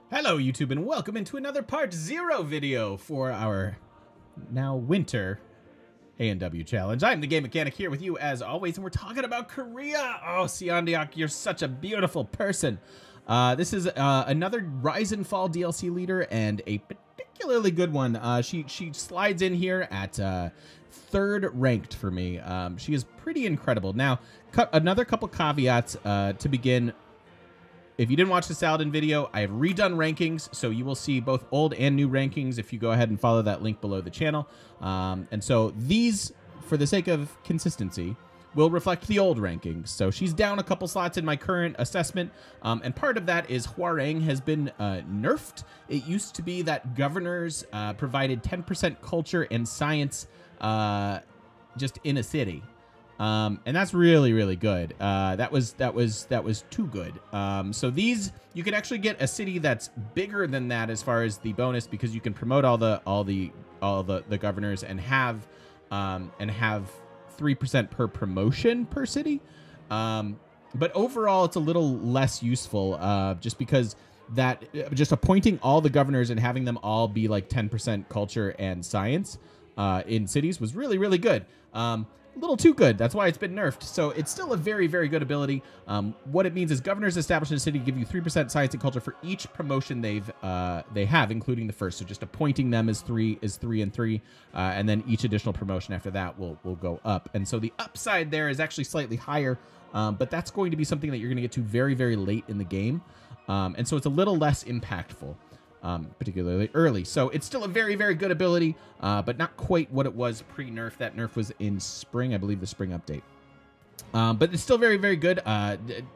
Hello YouTube and welcome into another part 0 video for our now winter A&W challenge. I'm the Game Mechanic here with you as always, and we're talking about Korea. Oh, Seondeok, you're such a beautiful person. This is another Rise and Fall DLC leader and a particularly good one. She slides in here at 3rd ranked for me. She is pretty incredible. Now, another couple caveats to begin. If you didn't watch the Saladin video, I have redone rankings, so you will see both old and new rankings if you go ahead and follow that link below the channel. And so these, for the sake of consistency, will reflect the old rankings. So she's down a couple slots in my current assessment, and part of that is Hwarang has been nerfed. It used to be that governors provided 10% culture and science just in a city. And that's really good. That was too good. So these, you can actually get a city that's bigger than that as far as the bonus, because you can promote all the governors and have 3% per promotion per city. But overall it's a little less useful, just because that just appointing all the governors and having them all be like 10% culture and science in cities was really good. A little too good. That's why it's been nerfed. So it's still a very good ability. What it means is governors established in a city give you 3% science and culture for each promotion they have, including the first. So just appointing them is 3 and 3, and then each additional promotion after that will go up. And so the upside there is actually slightly higher, but that's going to be something that you're going to get to very late in the game, and so it's a little less impactful. Particularly early. So it's still a very good ability, but not quite what it was pre-nerf. That nerf was in spring, I believe, the spring update. But it's still very good.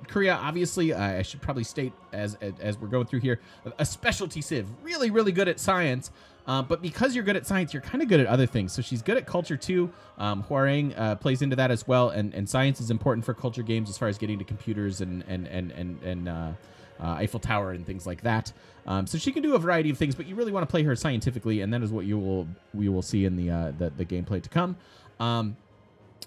Korea, obviously, I should probably state as we're going through here, a specialty civ. Really good at science. But because you're good at science, you're kind of good at other things. So she's good at culture too. Hwarang plays into that as well, and science is important for culture games as far as getting to computers and Eiffel Tower and things like that. So she can do a variety of things, but you really want to play her scientifically, and that is what we will see in the gameplay to come.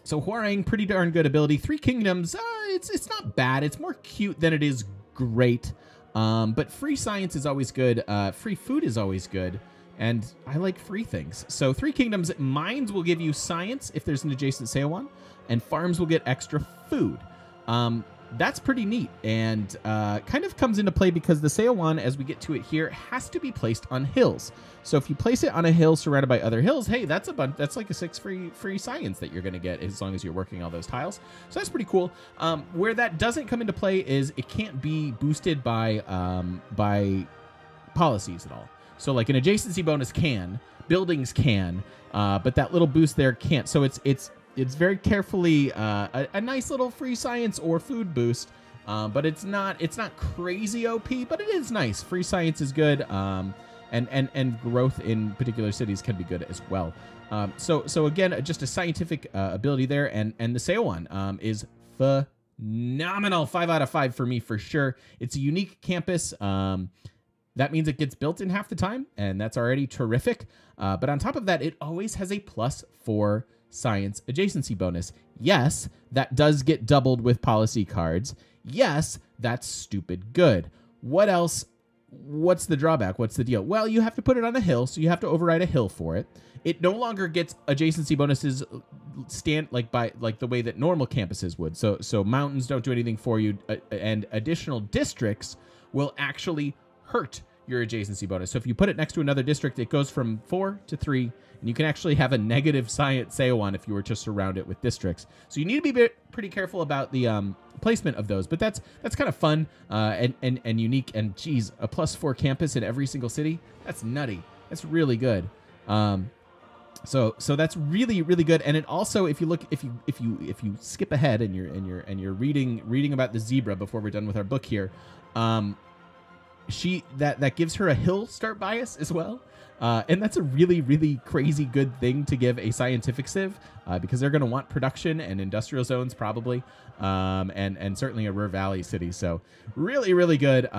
So Hwarang, pretty darn good ability. 3 Kingdoms, it's not bad. It's more cute than it is great. But free science is always good. Free food is always good. And I like free things. So 3 Kingdoms, mines will give you science if there's an adjacent Seowon, and farms will get extra food. That's pretty neat, and kind of comes into play because the Seowon, as we get to it here, has to be placed on hills. So if you place it on a hill surrounded by other hills, hey, that's like a 6 free science that you're going to get as long as you're working all those tiles. So that's pretty cool. Where that doesn't come into play is it can't be boosted by policies at all. So like an adjacency bonus can, buildings can, but that little boost there can't. So it's very carefully a nice little free science or food boost, but it's not crazy OP, but it is nice. Free science is good, and growth in particular cities can be good as well. So again, just a scientific ability there, and the Seowon is phenomenal. 5 out of 5 for me for sure. It's a unique campus. That means it gets built in half the time, and that's already terrific. But on top of that, it always has a +4 science adjacency bonus. Yes, that does get doubled with policy cards. Yes, that's stupid good. What else? What's the drawback? What's the deal? Well, you have to put it on a hill, so you have to override a hill for it. It no longer gets adjacency bonuses like the way that normal campuses would. So mountains don't do anything for you, and additional districts will actually hurt your adjacency bonus. So if you put it next to another district, it goes from 4 to 3, and you can actually have a negative science Seowon if you were to surround it with districts. So you need to be pretty careful about the placement of those, but that's kind of fun and unique. And geez, a +4 campus in every single city, that's nutty. That's really good. So that's really good. And it also, if you skip ahead and you're reading about the zebra before we're done with our book here, that gives her a hill start bias as well, and that's a really crazy good thing to give a scientific civ, because they're going to want production and industrial zones probably, and certainly a Ruhr Valley city. So really good,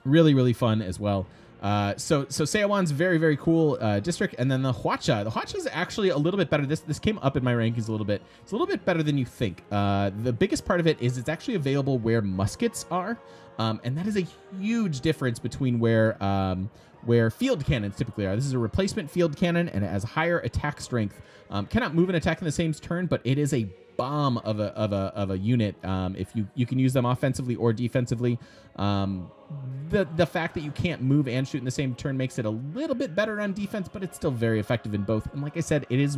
really fun as well. So Seowon's very, very cool district. And then the Hwacha. The Hwacha is actually a little bit better. This came up in my rankings a little bit. It's a little bit better than you think. The biggest part of it is it's actually available where muskets are. And that is a huge difference between where field cannons typically are. This is a replacement field cannon, and it has higher attack strength. Cannot move and attack in the same turn, but it is a bomb of a unit. If you can use them offensively or defensively. The fact that you can't move and shoot in the same turn makes it a little bit better on defense, but it's still very effective in both. And like I said, it is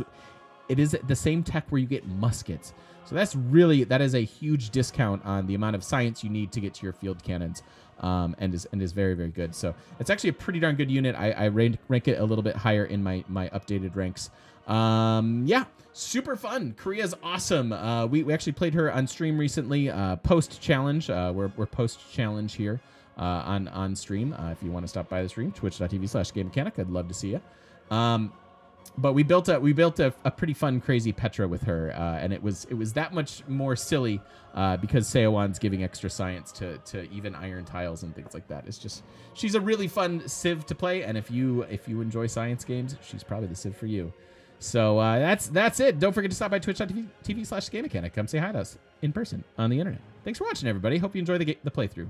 the same tech where you get muskets. So that is a huge discount on the amount of science you need to get to your field cannons, and is very, very good. So it's actually a pretty darn good unit. I rank it a little bit higher in my updated ranks. Yeah, super fun. Korea's awesome. We actually played her on stream recently, post challenge. We're post challenge here on stream. If you want to stop by the stream, twitch.tv/GameMechanic, I'd love to see you. But we built a pretty fun, crazy Petra with her, and it was that much more silly because Seowon's giving extra science to even iron tiles and things like that. It's just, she's a really fun civ to play, and if you enjoy science games, she's probably the civ for you. So that's it. Don't forget to stop by twitch.tv/GameMechanic. Come say hi to us in person on the internet. Thanks for watching, everybody. Hope you enjoy the playthrough.